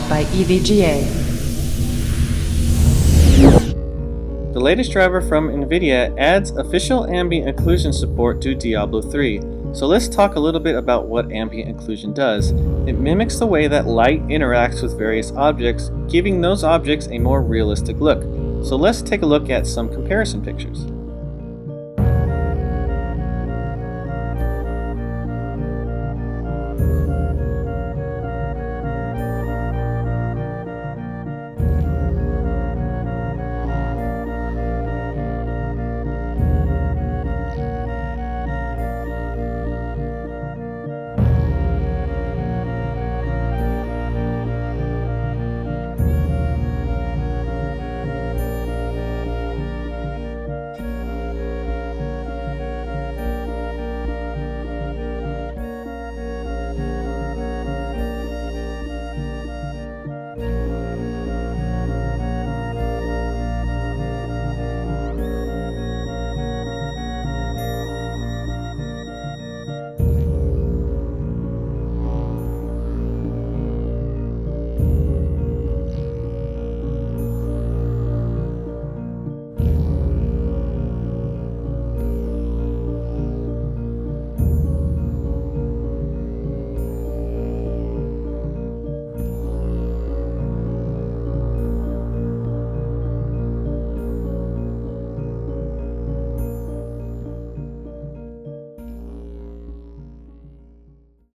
by EVGA. The latest driver from NVIDIA adds official ambient occlusion support to Diablo 3. So let's talk a little bit about what ambient occlusion does. It mimics the way that light interacts with various objects, giving those objects a more realistic look. So let's take a look at some comparison pictures.